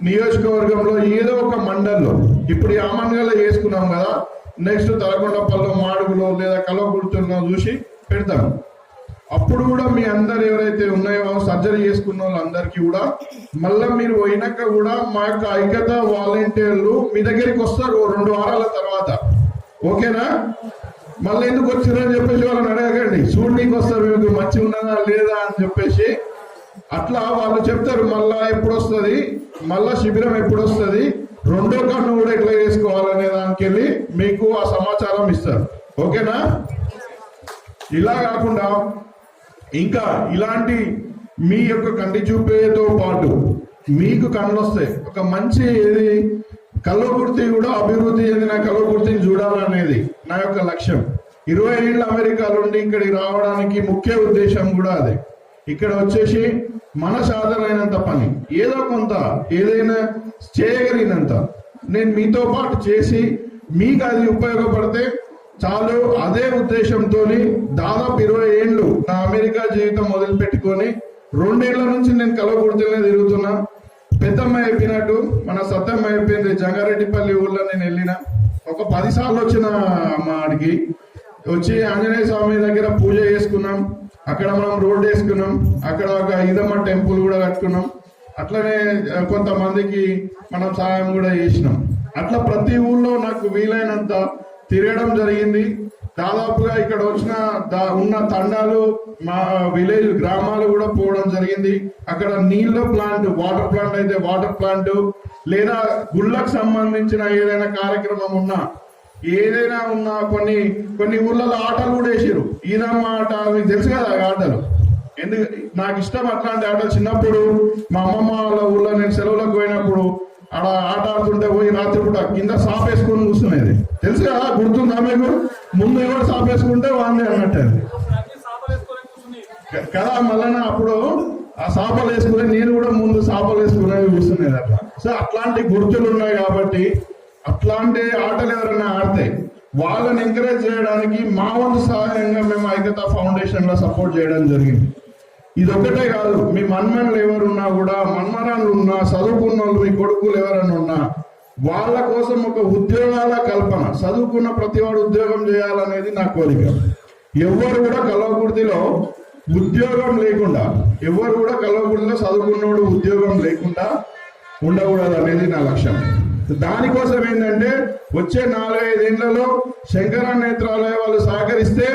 A: నియోజకవర్గంలో ఏదో ఒక మండల్లో, ఇప్పుడు ఆమన్గల్లో చేసుకున్నాం కదా, నెక్స్ట్ తలకొండపల్లి, మాడుగులో లేదా కల్వకుర్తిలో చూసి పెడతాం. అప్పుడు కూడా మీ అందరు ఎవరైతే ఉన్నాయో సర్జరీ చేసుకున్న వాళ్ళందరికీ కూడా మళ్ళీ మీరు పోయినాక కూడా మా యొక్క ఐక్యత వాలంటీర్లు మీ దగ్గరికి వస్తారు 2 వారాల తర్వాత. ఓకేనా? మళ్ళీ ఎందుకు వచ్చిందని చెప్పేసి వాళ్ళని అడగకండి. చూడనీకి వస్తారు, మీకు మంచి ఉన్నదా లేదా అని చెప్పేసి అట్లా వాళ్ళు చెప్తారు. మళ్ళా ఎప్పుడు వస్తుంది, మళ్ళా శిబిరం ఎప్పుడు వస్తుంది, రెండో కన్ను కూడా ఎట్లా చేసుకోవాలనే దానికి వెళ్ళి మీకు ఆ సమాచారం ఇస్తారు. ఓకేనా? ఇలా కాకుండా ఇంకా ఇలాంటి మీ యొక్క కంటి చూపేతో పాటు మీకు కళ్ళు వస్తాయి. ఒక మంచి ఏది కల్వకుర్తి కూడా అభివృద్ధి చెందిన కల్వకుర్తిని చూడాలనేది నా యొక్క లక్ష్యం. 20 ఏళ్ళ అమెరికాలో ఉండి ఇక్కడికి రావడానికి ముఖ్య ఉద్దేశం కూడా అదే. ఇక్కడ వచ్చేసి మన సాధనైనంత పని ఏదో కొంత ఏదైనా చేయగలిగినంత నేను మీతో పాటు చేసి మీకు అది ఉపయోగపడితే చాలు. అదే ఉద్దేశంతో దాదాపు 20 ఏళ్ళు నా అమెరికా జీవితం మొదలుపెట్టుకొని 2 ఏళ్ల నుంచి నేను కల్వకుర్తిలోనే తిరుగుతున్నా. పెద్దమ్మ అయిపోయినట్టు మన సత్తమ్మ అయిపోయింది. జంగారెడ్డిపల్లి ఊళ్ళో నేను వెళ్ళిన ఒక 10 సార్లు వచ్చిన మా ఆడికి వచ్చి ఆంజనేయ స్వామి దగ్గర పూజ చేసుకున్నాం. అక్కడ మనం రోడ్ వేసుకున్నాం. అక్కడ ఒక ఈదమ్మ టెంపుల్ కూడా కట్టుకున్నాం. అట్లనే కొంతమందికి మనం సహాయం కూడా చేసినాం. అట్లా ప్రతి ఊళ్ళో నాకు వీలైనంత తిరగడం జరిగింది. దాదాపుగా ఇక్కడ వచ్చిన ఉన్న తండాలు మా విలేజ్ గ్రామాలు కూడా పోవడం జరిగింది. అక్కడ నీళ్ళ ప్లాంట్, వాటర్ ప్లాంట్ అయితే వాటర్ ప్లాంట్, లేదా గుళ్ళకు సంబంధించిన ఏదైనా కార్యక్రమం ఉన్నా ఏదైనా ఉన్నా కొన్ని ఊళ్ళలో ఆటలు కూడా వేసారు. ఈదమ్మ ఆట మీకు తెలుసు కదా ఆటలు. ఎందుకు నాకు ఇష్టం అట్లాంటి ఆటలు. చిన్నప్పుడు మా అమ్మమ్మ వాళ్ళ ఊళ్ళో నేను సెలవులకు పోయినప్పుడు ఆడ ఆట ఆడుతుంటే పోయి రాత్రి పూట కింద సాప్ వేసుకొని కూర్చునేది. తెలుసు కదా, గుర్తుందా మీకు? ముందు ఎవరు సాప్ వేసుకుంటే వాందే అన్నట్టు కదా. మళ్ళా అప్పుడు ఆ సాపలు వేసుకునే నేను కూడా ముందు సాపలు వేసుకునేవి కూర్చునేది అట్లా. సో అట్లాంటి గుర్తులు ఉన్నాయి కాబట్టి అట్లాంటి ఆటలు ఎవరైనా ఆడితే వాళ్ళని ఎంకరేజ్ చేయడానికి మా వంతు సహాయంగా మేము ఐక్యతా ఫౌండేషన్ లో సపోర్ట్ చేయడం జరిగింది. ఇది ఒకటే కాదు, మీ మన్మన్లు ఎవరున్నా కూడా, మన్మరాలు ఉన్నా, చదువుకున్న వాళ్ళు మీ కొడుకులు ఎవరైనా ఉన్నా వాళ్ళ కోసం ఒక ఉద్యోగాల కల్పన. చదువుకున్న ప్రతి వాడు ఉద్యోగం చేయాలనేది నా కోరిక. ఎవరు కూడా కల్వకుర్తిలో ఉద్యోగం లేకుండా, ఎవరు కూడా కల్వకుర్తిలో చదువుకున్నోడు ఉద్యోగం లేకుండా ఉండకూడదు అనేది నా లక్ష్యం. దానికోసం ఏంటంటే వచ్చే 4-5 ఏళ్లలో శంకర నేత్రాలయ వాళ్ళు సహకరిస్తే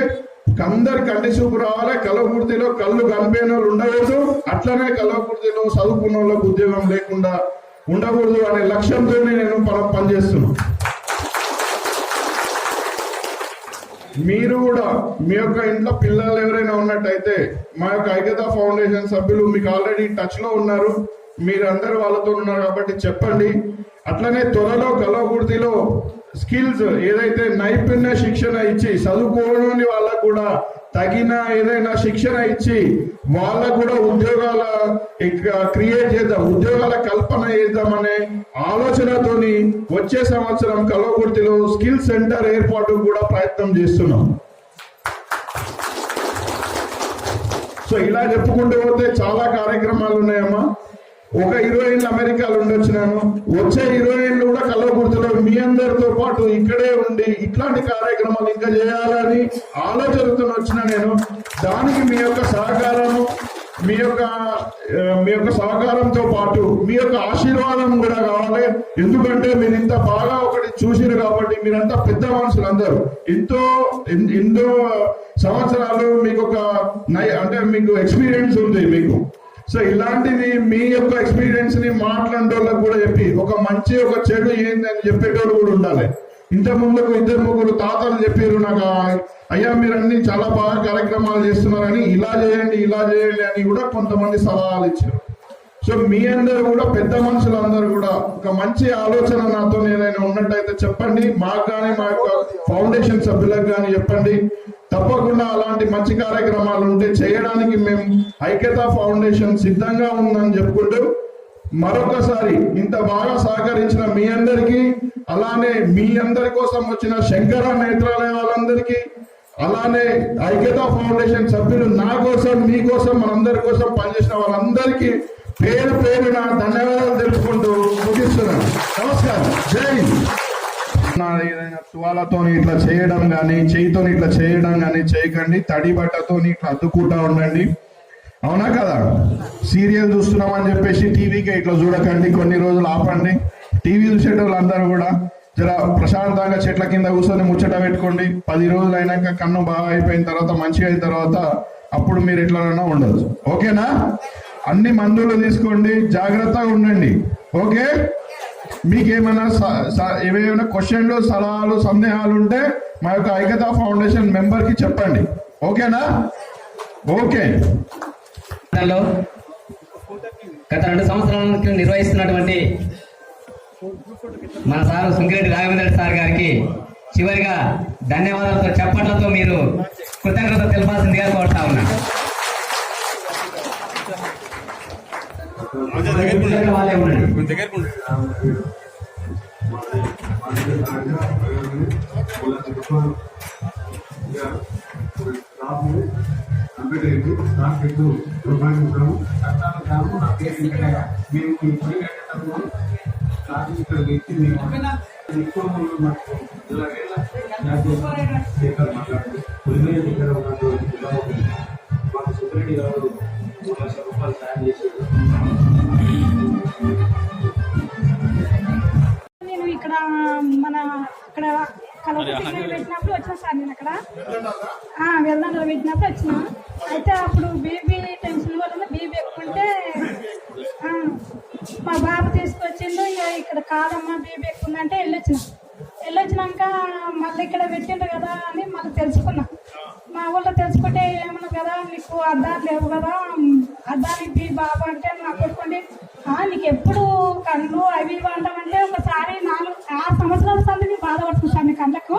A: అందరి కంటి చూపు రావాలి. కల్వకుర్తిలో కళ్ళు కనిపోయిన వాళ్ళు ఉండకూడదు. అట్లనే కల్వకుర్తిలో చదువుకున్న వాళ్ళకు ఉద్యోగం లేకుండా ఉండకూడదు అనే లక్ష్యంతో నేను పనిచేస్తున్నాను. మీరు కూడా మీ యొక్క ఇంట్లో పిల్లలు ఎవరైనా ఉన్నట్టయితే మా యొక్క ఐక్యతా ఫౌండేషన్ సభ్యులు మీకు ఆల్రెడీ టచ్ లో ఉన్నారు. మీరందరూ వాళ్ళతో ఉన్నారు కాబట్టి చెప్పండి. అట్లనే త్వరలో కల్వకుర్తిలో స్కిల్స్ ఏదైతే నైపుణ్య శిక్షణ ఇచ్చి చదువుకోని వాళ్ళకు కూడా తగిన ఏదైనా శిక్షణ ఇచ్చి వాళ్ళకు కూడా ఉద్యోగాల క్రియేట్ చేద్దాం, ఉద్యోగాల కల్పన చేద్దామనే ఆలోచనతోని వచ్చే సంవత్సరం కల్వకుర్తిలో స్కిల్ సెంటర్ ఏర్పాటు కూడా ప్రయత్నం చేస్తున్నాం. సో ఇలా చెప్పుకుంటూ పోతే చాలా కార్యక్రమాలు ఉన్నాయమ్మా. ఒక 20 ఏళ్ళు అమెరికాలో ఉండొచ్చినాను. వచ్చే 20 ఏళ్ళు కూడా కల్వకుర్తిలో మీ అందరితో పాటు ఇక్కడే ఉండి ఇట్లాంటి కార్యక్రమాలు ఇంకా చేయాలని ఆలోచనతో వచ్చిన నేను. దానికి మీ యొక్క సహకారము, మీ యొక్క సహకారంతో పాటు మీ యొక్క ఆశీర్వాదం కూడా కావాలి. ఎందుకంటే మీరు ఇంత బాగా ఒకటి చూసిరు కాబట్టి, మీరంతా పెద్ద మనుషులు అందరూ, ఎన్నో సంవత్సరాలు మీకు అంటే మీకు ఎక్స్పీరియన్స్ ఉంది మీకు. సో ఇలాంటిది మీ యొక్క ఎక్స్పీరియన్స్ ని మాట్లాడేటోళ్ళకి కూడా చెప్పి ఒక మంచి ఒక చెడు ఏంది అని చెప్పేటోళ్ళు కూడా ఉండాలి. ఇంత ముందుకు 2-3 తాతలు చెప్పారు నాకు, అయ్యా మీరు అన్ని చాలా బాగా కార్యక్రమాలు చేస్తున్నారని, ఇలా చేయండి అని కూడా కొంతమంది సలహాలు ఇచ్చారు. సో మీ అందరూ కూడా పెద్ద మనుషులందరూ కూడా ఒక మంచి ఆలోచన నాతో ఏదైనా ఉన్నట్టయితే చెప్పండి. మాకు కానీ మా యొక్క ఫౌండేషన్ సభ్యులకు కానీ చెప్పండి. తప్పకుండా అలాంటి మంచి కార్యక్రమాలు ఉంటే చేయడానికి మేము ఐక్యతా ఫౌండేషన్ సిద్ధంగా ఉందని చెప్పుకుంటూ మరొకసారి ఇంత బాగా సహకరించిన మీ అందరికీ, అలానే మీ అందరి కోసం వచ్చిన శంకర నేత్రాలయ వాళ్ళందరికీ, అలానే ఐక్యతా ఫౌండేషన్ సభ్యులు నా కోసం, మీకోసం, మనందరి కోసం పనిచేసిన వాళ్ళందరికీ పేరు పేరున ధన్యవాదాలు తెలుపుకుంటూ ముగిస్తున్నాను. నమస్కారం. జై హింద్. ఏదైనా తువాలతో ఇట్లా చేయడం కానీ, చేయితో ఇట్లా చేయడం కానీ చేయకండి. తడి బట్టతో ఇట్లా అద్దుకుంటా ఉండండి. అవునా కదా? సీరియల్ చూస్తున్నామని చెప్పేసి టీవీకి ఇట్లా చూడకండి. కొన్ని రోజులు ఆపండి. టీవీ చూసేటోళ్ళందరూ కూడా జర ప్రశాంతంగా చెట్ల కింద కూర్చొని ముచ్చట పెట్టుకోండి. 10 రోజులు అయినాక కన్ను బాగా అయిపోయిన తర్వాత మంచిగా అయిన తర్వాత అప్పుడు మీరు ఎట్లనైనా ఉండొచ్చు. ఓకేనా? అన్ని మందులు తీసుకోండి, జాగ్రత్తగా ఉండండి. ఓకే? మీకేమైనా ఏమైనా క్వశ్చన్లు, సలహాలు, సందేహాలు ఉంటే మా యొక్క ఐక్యతా ఫౌండేషన్ మెంబర్కి చెప్పండి. ఓకేనా? ఓకే.
B: గత 2 సంవత్సరాల నుంచి నిర్వహిస్తున్నటువంటి మన సారు సుంకిరెడ్డి రాఘవేంద్ర సార్ గారికి చివరిగా ధన్యవాదాలతో చప్పట్లతో మీరు కృతజ్ఞత తెలపాల్సిందిగా కోరుతా ఉన్నా. వాళ్ళే ఉండండి.
I: నేను ఇక్కడ మన అక్కడ కలవకుర్తిలో పెట్టినప్పుడు వచ్చిన సార్, నేను అక్కడ వెళ్దాంలో పెట్టినప్పుడు వచ్చిన. అయితే అప్పుడు బీపీ టెన్షన్ వల్ల బీపీ ఎక్కుంటే మా బాబు తీసుకొచ్చిండు. ఇక్కడ కాదమ్మా బీపీ ఎక్కుందంటే వెళ్ళొచ్చినాక మళ్ళీ ఇక్కడ పెట్టిండ్రు కదా అని మళ్ళీ తెలుసుకున్నా. మా ఊళ్ళో తెలుసుకుంటే ఏమన్నా కదా నీకు అద్దాలు లేవు కదా, అద్దానికి బాబు అంటే నాకు కొట్టుకోండి, నీకు ఎప్పుడు కళ్ళు అవి అంటామంటే ఒకసారి 4-6 సంవత్సరాల సంది బాధపడుతున్నాను. కళ్ళకు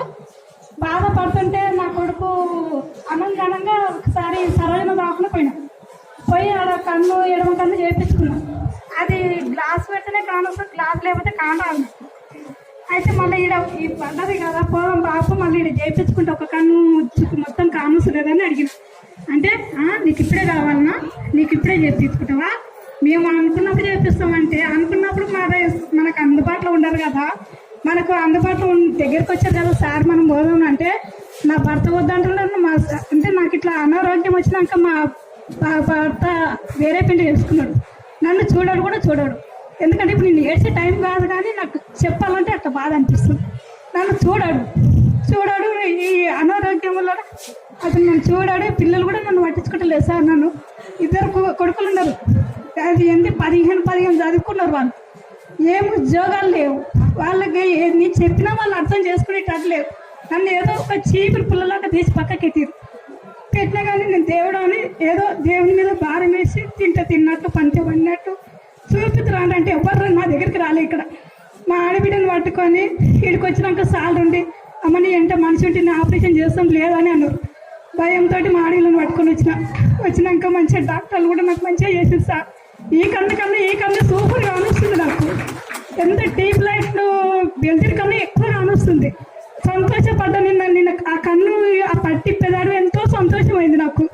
I: బాధపడుతుంటే నా కొడుకు అనంగా ఒకసారి సరైన దాకా పోయి ఆడ కన్ను ఎడమ కన్ను చేయించుకున్నాం. అది గ్లాస్ పెడితేనే కానొస్తుంది, గ్లాస్ లేకపోతే కానాలి. అయితే మళ్ళీ ఈడ ఈ పడ్డది కదా పోదాం బాబు, మళ్ళీ ఈడ చేయించుకుంటే ఒక కన్ను మొత్తం కానొస్తుందని అడిగిన. అంటే నీకు ఇప్పుడే కావాలన్నా, నీకు ఇప్పుడే చేయించుకుంటావా, మేము అనుకున్నప్పుడు చేపిస్తామంటే అనుకున్నప్పుడు మనకు అందుబాటులో ఉండరు కదా, మనకు అందుబాటులో దగ్గరికి వచ్చారు కదా సార్ మనం పోదాం అంటే నా భర్త వద్దంటున్నారు. అంటే నాకు ఇట్లా అనారోగ్యం వచ్చినాక మా భర్త వేరే పిండి చేసుకున్నాడు. నన్ను చూడడు. ఎందుకంటే ఇప్పుడు నేను ఏడ్చే టైం కాదు, కానీ నాకు చెప్పాలంటే అట్లా బాధ అనిపిస్తుంది. నన్ను చూడడు ఈ అనారోగ్యం వల్ల అసలు నన్ను చూడాడు. పిల్లలు కూడా నన్ను పట్టించుకోవట్లేదు సార్. నన్ను 2 కొడుకులు ఉన్నారు, అది ఏంటి 15 చదువుకున్నారు. వాళ్ళు ఏం ఉద్యోగాలు లేవు వాళ్ళకి. నేను చెప్పినా వాళ్ళు అర్థం చేసుకునేటట్టు లేవు. నన్ను ఏదో ఒక చీపురు పుల్లలాగా తీసి పక్కకెట్టిరు. పెట్టినా కానీ నేను దేవుడు అని ఏదో దేవుని మీద భారం వేసి తిన్నట్టు పంచ పడినట్టు చూపిస్తున్నాను. అంటే ఎవరు నా దగ్గరికి రాలే. ఇక్కడ మా ఆడబిడ్డను పట్టుకొని ఇక్కడికి వచ్చినాక సార్లు ఉండి అమ్మని అంటే మనిషి ఉంటే నేను ఆపరేషన్ చేస్తాం లేదని అన్నారు. భయంతో మా ఆడపిల్లను పట్టుకొని వచ్చినాక మంచిగా డాక్టర్లు కూడా నాకు మంచిగా చేసింది సార్. ఈ కన్ను సూపర్గా అనిపిస్తుంది. నాకు ఎంత టీప్ లైట్లు వెళ్తురు కన్నా ఎక్కువగా అనిపిస్తుంది. సంతోషపడ్డా. నిన్న ఆ కన్ను ఆ పట్టిప్పేదాడు ఎంతో సంతోషమైంది నాకు.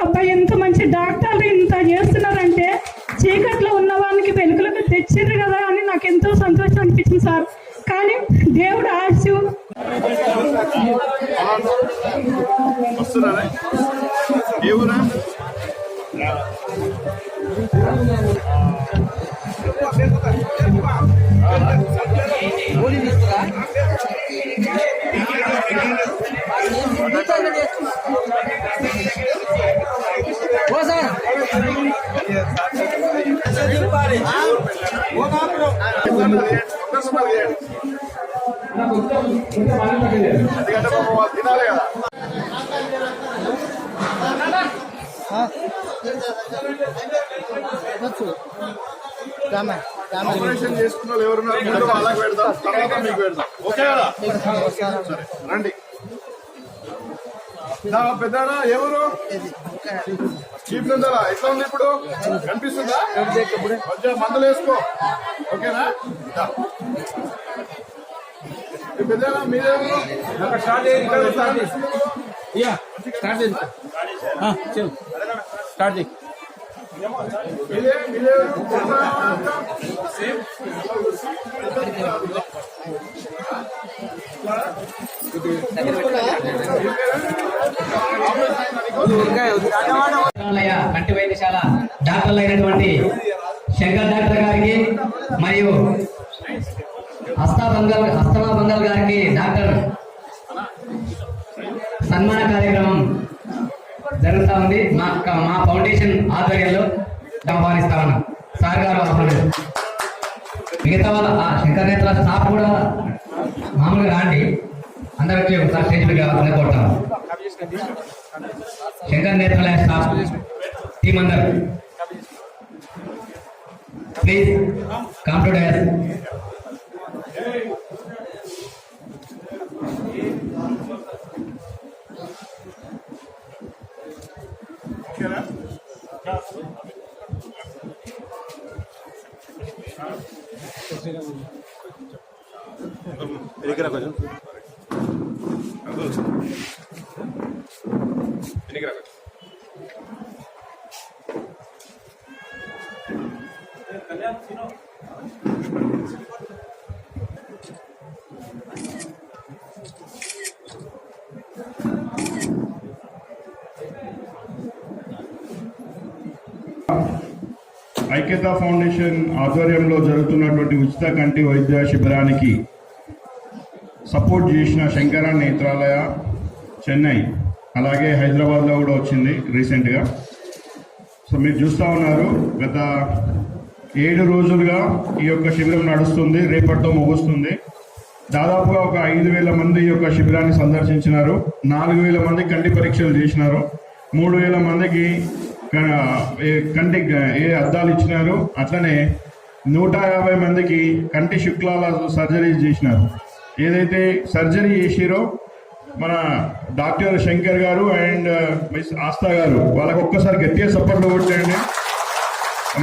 I: అబ్బాయి ఎంత మంచి డాక్టర్లు ఇంత చేస్తున్నారంటే చీకట్లో ఉన్న వాళ్ళకి వెలుగులకు తెచ్చిండ్రు కదా అని నాకు ఎంతో సంతోషం అనిపించింది సార్. కానీ దేవుడు ఆశ
A: ఆపరేషన్ చేసుకున్న వాళ్ళు ఎవరున్నారు వాళ్ళకి పెడతాం, తర్వాత మీకు పెడతాం. ఓకే కదా? సరే రండి. పెద్దనా ఎవరు చీప్ నుందా ఎట్లా ఉంది ఇప్పుడు కనిపిస్తుందా? కొంచెం మందులు వేసుకో. ఓకేనా? పెద్దనా మీరెవరు?
B: కంటి వైద్యశాల డాక్టర్లు అయినటువంటి శంకర్ డాక్టర్ గారికి మరియు అస్తమా బంగాల్ గారికి డాక్టర్ సన్మాన కార్యక్రమం జరుగుతా ఉంది. మా ఫౌండేషన్ ఆధ్వర్యంలో ఆహ్వానిస్తా ఉన్నాం. సార్ గారు ఆహ్వానిస్తారు. మిగతా వాళ్ళ శంకర్ నేత్ర స్టాఫ్ కూడా మామూలుగా రాండి, అందరూ వచ్చి ఒకసారి స్టేజ్ మీద కోరుతాము. శంకర్ నేత్రాలయ స్టాఫ్ టీం అందరు ప్లీజ్ కమ్ టు డయాస్.
A: ఐక్యతా ఫౌండేషన్ ఆధ్వర్యంలో జరుగుతున్నటువంటి ఉచిత కంటి వైద్య శిబిరానికి సపోర్ట్ చేసిన శంకర నేత్రాలయ చెన్నై, అలాగే హైదరాబాద్లో కూడా వచ్చింది రీసెంట్గా. సో మీరు చూస్తూ ఉన్నారు, గత 7 రోజులుగా ఈ యొక్క శిబిరం నడుస్తుంది, రేపటితో ముగుస్తుంది. దాదాపుగా ఒక 5,000 మంది ఈ యొక్క శిబిరాన్ని సందర్శించినారు. 4,000 మంది కంటి పరీక్షలు చేసినారు. 3,000 మందికి కంటి అద్దాలు ఇచ్చినారు. అట్లనే 150 మందికి కంటి శుక్లాల సర్జరీ చేసినారు. ఏదైతే సర్జరీ చేసిరో మన డాక్టర్ శంకర్ గారు అండ్ మిస్ ఆస్థా గారు, వాళ్ళకి ఒక్కసారి గట్టిగా సపోర్ట్ కొట్టండి.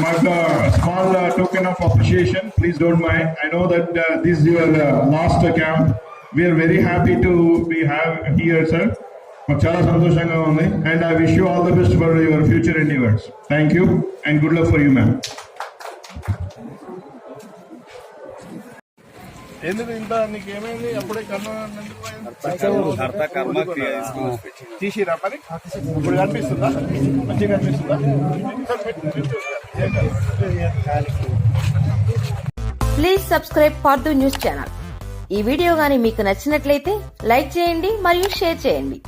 A: మాకు small token of appreciation, please don't mind. I know that this is your last camp. We are very happy to be here, sir. మాకు చాలా సంతోషంగా ఉంది. And I wish you all the best for your future endeavours. Thank you and good luck for you ma'am.
J: ఎందుకు ఇంత నీకేమైంది? అప్పుడే కన్నా తీసిరా పని ఇప్పుడు కనిపిస్తుందా? మంచిగా కనిపిస్తుందా?
K: Please subscribe for the news channel. ఈ వీడియో గానీ మీకు నచ్చినట్లయితే లైక్ చేయండి మరియు షేర్ చేయండి.